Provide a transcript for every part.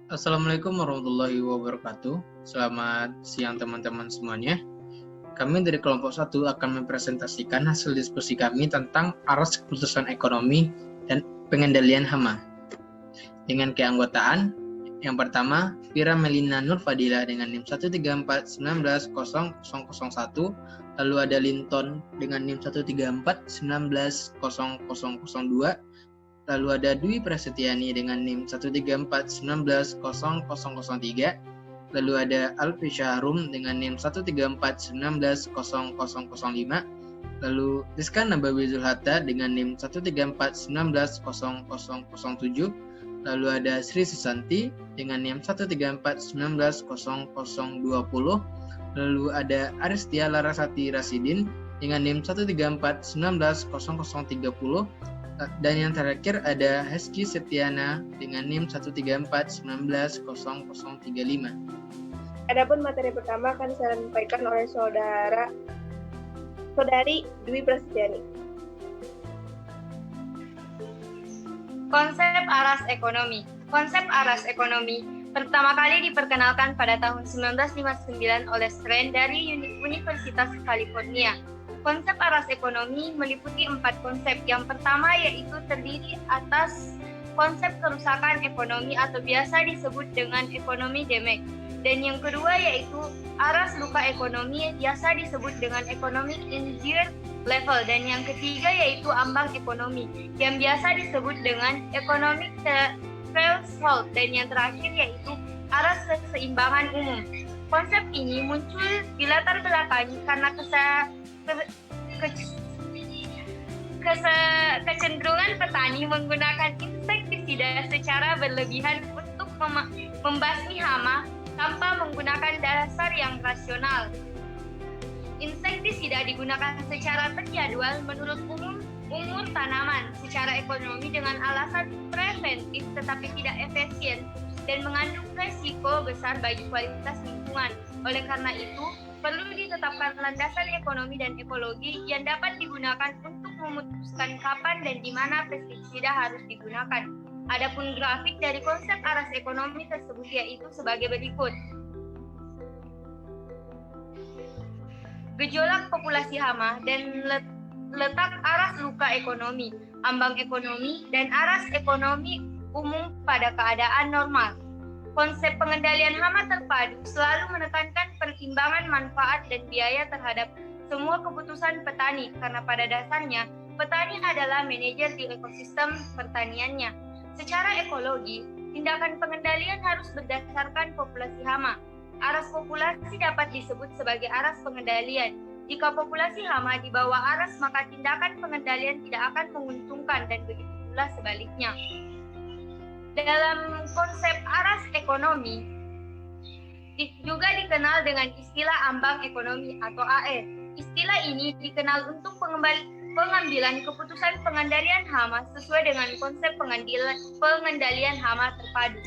Assalamualaikum warahmatullahi wabarakatuh. Selamat siang teman-teman semuanya. Kami dari kelompok 1 akan mempresentasikan hasil diskusi kami tentang aras keputusan ekonomi dan pengendalian hama. Dengan keanggotaan, yang pertama, Fira Melina Nur Fadila dengan NIM 134190001, lalu ada Linton dengan NIM 134190002, lalu ada Dwi Prasetyani dengan NIM 134190003, lalu ada Alfi Syahrum dengan NIM 134190005, lalu Rizka Nabawi Zulhatta dengan NIM 134190007, lalu ada Sri Susanti dengan NIM 134190020, lalu ada Aristia Larasati Rasidin dengan NIM 134190030, dan yang terakhir ada Heski Septiana dengan NIM 134190035. Adapun materi pertama akan disampaikan oleh Saudari Dwi Prasetyani. Konsep aras ekonomi. Konsep aras ekonomi pertama kali diperkenalkan pada tahun 1959 oleh Strand dari Universitas California. Konsep aras ekonomi meliputi 4 konsep. Yang pertama yaitu terdiri atas konsep kerusakan ekonomi atau biasa disebut dengan ekonomi damage. Dan yang kedua yaitu aras luka ekonomi biasa disebut dengan economic injury level. Dan yang ketiga yaitu ambang ekonomi yang biasa disebut dengan economic threshold. Dan yang terakhir yaitu aras keseimbangan umum. Konsep ini muncul di latar belakangi karena kecenderungan petani menggunakan insektisida secara berlebihan untuk membasmi hama tanpa menggunakan dasar yang rasional. Insektisida digunakan secara terjadwal menurut umur tanaman secara ekonomi dengan alasan preventif tetapi tidak efisien dan mengandung resiko besar bagi kualitas lingkungan. Oleh karena itu, perlu ditetapkan landasan ekonomi dan ekologi yang dapat digunakan untuk memutuskan kapan dan di mana pestisida harus digunakan. Adapun grafik dari konsep aras ekonomi tersebut yaitu sebagai berikut. Gejolak populasi hama dan letak aras luka ekonomi, ambang ekonomi, dan aras ekonomi umum pada keadaan normal. Konsep pengendalian hama terpadu selalu menekankan pertimbangan manfaat dan biaya terhadap semua keputusan petani karena pada dasarnya petani adalah manajer di ekosistem pertaniannya. Secara ekologi, tindakan pengendalian harus berdasarkan populasi hama. Aras populasi dapat disebut sebagai aras pengendalian. Jika populasi hama di bawah aras, maka tindakan pengendalian tidak akan menguntungkan dan begitu pula sebaliknya. Dalam konsep aras ekonomi juga dikenal dengan istilah ambang ekonomi atau AE. Istilah ini dikenal untuk pengambilan keputusan pengendalian hama sesuai dengan konsep pengendalian hama terpadu.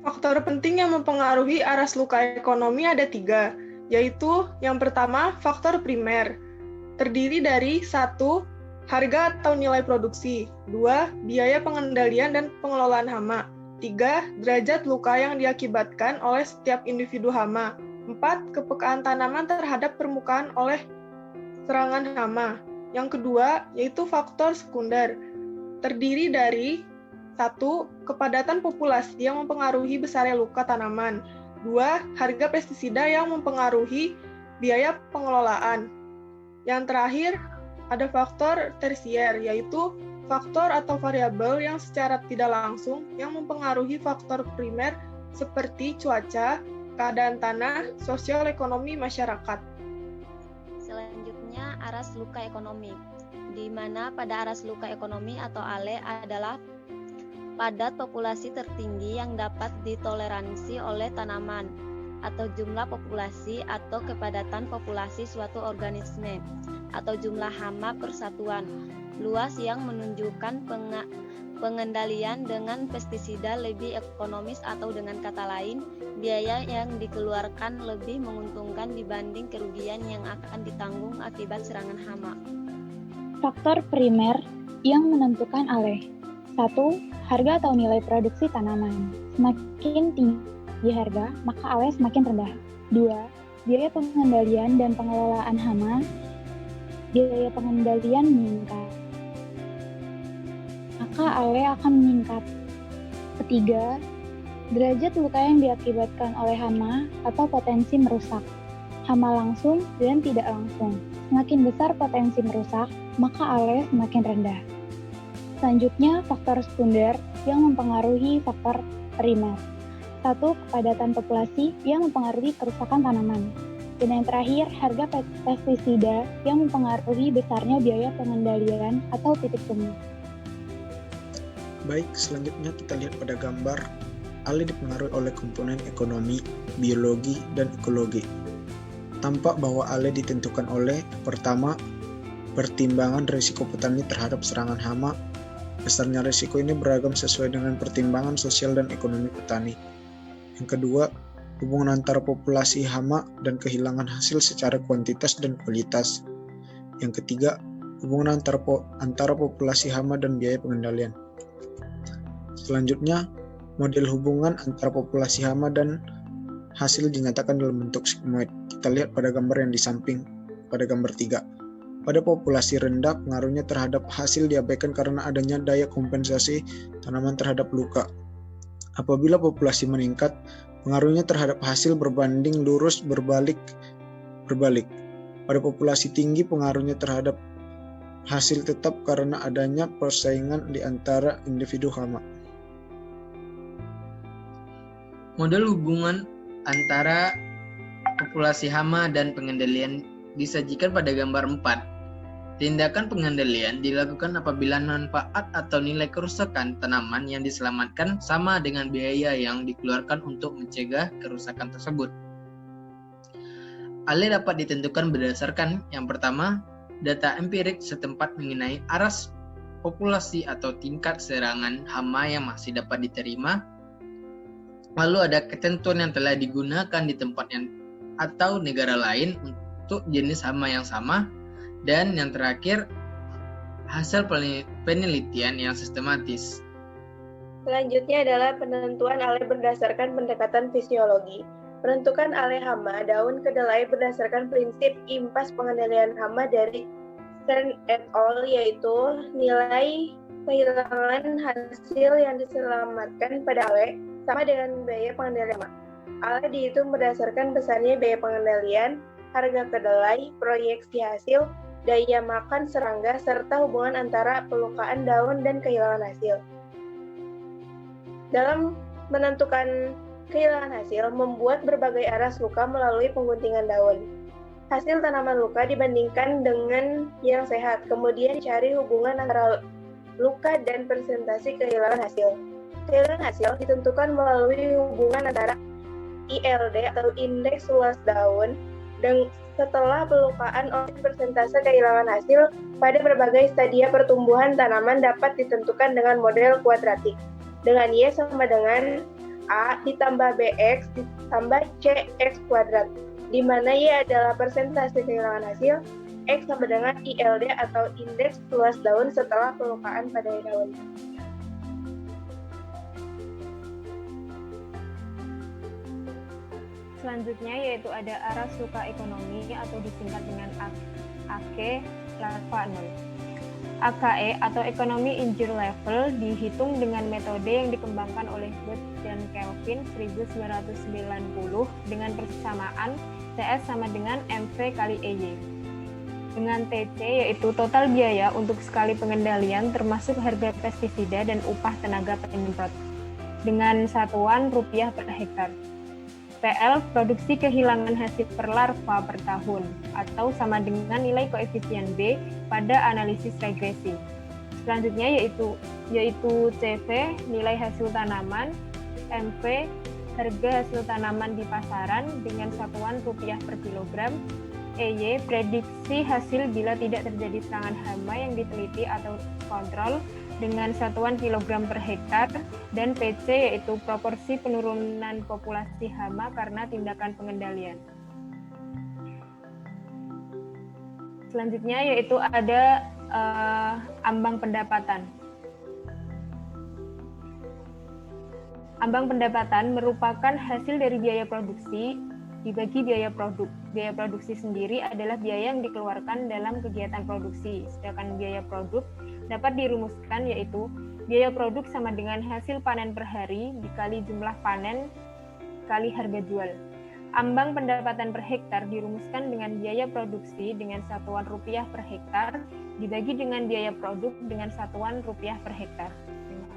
Faktor penting yang mempengaruhi aras luka ekonomi ada 3, yaitu yang pertama faktor primer, terdiri dari 1. Harga atau nilai produksi, 2. Biaya pengendalian dan pengelolaan hama, 3. Derajat luka yang diakibatkan oleh setiap individu hama, 4. Kepekaan tanaman terhadap permukaan oleh serangan hama. Yang kedua yaitu faktor sekunder, terdiri dari 1. Kepadatan populasi yang mempengaruhi besarnya luka tanaman, 2. Harga pestisida yang mempengaruhi biaya pengelolaan. Yang terakhir, ada faktor tersier, yaitu faktor atau variabel yang secara tidak langsung yang mempengaruhi faktor primer seperti cuaca, keadaan tanah, sosial ekonomi masyarakat. Selanjutnya, aras luka ekonomi, di mana pada aras luka ekonomi atau ALE adalah padat populasi tertinggi yang dapat ditoleransi oleh tanaman, atau jumlah populasi atau kepadatan populasi suatu organisme, atau jumlah hama persatuan luas yang menunjukkan pengendalian dengan pestisida lebih ekonomis atau dengan kata lain, biaya yang dikeluarkan lebih menguntungkan dibanding kerugian yang akan ditanggung akibat serangan hama. Faktor primer yang menentukan ALE. 1. Harga atau nilai produksi tanaman. Semakin tinggi harga, maka ALE semakin rendah. 2. Biaya pengendalian dan pengelolaan hama. Biaya pengendalian meningkat, maka ALE akan meningkat. 3. Derajat luka yang diakibatkan oleh hama atau potensi merusak. Hama langsung dan tidak langsung. Semakin besar potensi merusak, maka ALE semakin rendah. Selanjutnya, faktor sekunder yang mempengaruhi faktor primer. 1. Kepadatan populasi yang mempengaruhi kerusakan tanaman. Dan yang terakhir, harga pestisida yang mempengaruhi besarnya biaya pengendalian atau titik temu. Baik, selanjutnya kita lihat pada gambar. ALE dipengaruhi oleh komponen ekonomi, biologi, dan ekologi. Tampak bahwa ALE ditentukan oleh, pertama, pertimbangan risiko petani terhadap serangan hama. Besarnya risiko ini beragam sesuai dengan pertimbangan sosial dan ekonomi petani. Yang kedua, hubungan antara populasi hama dan kehilangan hasil secara kuantitas dan kualitas. Yang ketiga, hubungan antara populasi hama dan biaya pengendalian. Selanjutnya, model hubungan antara populasi hama dan hasil dinyatakan dalam bentuk sigmoid. Kita lihat pada gambar yang di samping, pada gambar 3. Pada populasi rendah, pengaruhnya terhadap hasil diabaikan karena adanya daya kompensasi tanaman terhadap luka. Apabila populasi meningkat, pengaruhnya terhadap hasil berbanding lurus berbalik. Pada populasi tinggi, pengaruhnya terhadap hasil tetap karena adanya persaingan di antara individu hama. Model hubungan antara populasi hama dan pengendalian disajikan pada gambar 4. Tindakan pengendalian dilakukan apabila manfaat atau nilai kerusakan tanaman yang diselamatkan sama dengan biaya yang dikeluarkan untuk mencegah kerusakan tersebut. ALE dapat ditentukan berdasarkan yang pertama, data empirik setempat mengenai aras populasi atau tingkat serangan hama yang masih dapat diterima. Lalu ada ketentuan yang telah digunakan di tempat yang atau negara lain untuk jenis hama yang sama. Dan yang terakhir, hasil penelitian yang sistematis. Selanjutnya adalah penentuan ALE berdasarkan pendekatan fisiologi. Penentukan ALE hama daun kedelai berdasarkan prinsip impas pengendalian hama dari Stern et al. Yaitu nilai kehilangan hasil yang diselamatkan pada ALE sama dengan biaya pengendalian hama. ALE dihitung berdasarkan besarnya biaya pengendalian, harga kedelai, proyeksi hasil, daya makan serangga, serta hubungan antara pelukaan daun dan kehilangan hasil. Dalam menentukan kehilangan hasil, membuat berbagai aras luka melalui pengguntingan daun. Hasil tanaman luka dibandingkan dengan yang sehat, kemudian cari hubungan antara luka dan persentase kehilangan hasil. Kehilangan hasil ditentukan melalui hubungan antara ILD atau indeks luas daun dan setelah pelukaan oleh persentase kehilangan hasil pada berbagai stadia pertumbuhan tanaman dapat ditentukan dengan model kuadratik, dengan Y sama dengan A ditambah BX ditambah CX kuadrat, di mana Y adalah persentase kehilangan hasil, X sama dengan ILD atau indeks luas daun setelah pelukaan pada daun. Selanjutnya yaitu ada aras luka ekonomi atau disingkat dengan AKE larva 0. AKE atau Economy Injury Level dihitung dengan metode yang dikembangkan oleh Booth dan Kelvin 1990 dengan persamaan CS sama dengan MV kali EY. Dengan TC yaitu total biaya untuk sekali pengendalian termasuk harga pestisida dan upah tenaga penyemprot dengan satuan rupiah per hektar. PL produksi kehilangan hasil per larva per tahun atau sama dengan nilai koefisien B pada analisis regresi. Selanjutnya yaitu CV nilai hasil tanaman, MV harga hasil tanaman di pasaran dengan satuan rupiah per kilogram, EY prediksi hasil bila tidak terjadi serangan hama yang diteliti atau kontrol dengan satuan kilogram per hektar, dan PC yaitu proporsi penurunan populasi hama karena tindakan pengendalian. Selanjutnya yaitu ada ambang pendapatan. Ambang pendapatan merupakan hasil dari biaya produksi dibagi biaya produk. Biaya produksi sendiri adalah biaya yang dikeluarkan dalam kegiatan produksi, sedangkan biaya produk dapat dirumuskan yaitu biaya produk sama dengan hasil panen per hari dikali jumlah panen kali harga jual. Ambang pendapatan per hektar dirumuskan dengan biaya produksi dengan satuan rupiah per hektar dibagi dengan biaya produk dengan satuan rupiah per hektar.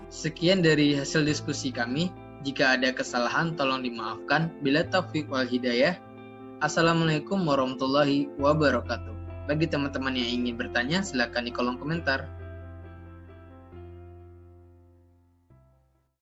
Sekian dari hasil diskusi kami. Jika ada kesalahan tolong dimaafkan. Bila taufik wal hidayah. Assalamualaikum warahmatullahi wabarakatuh. Bagi teman-teman yang ingin bertanya silakan di kolom komentar.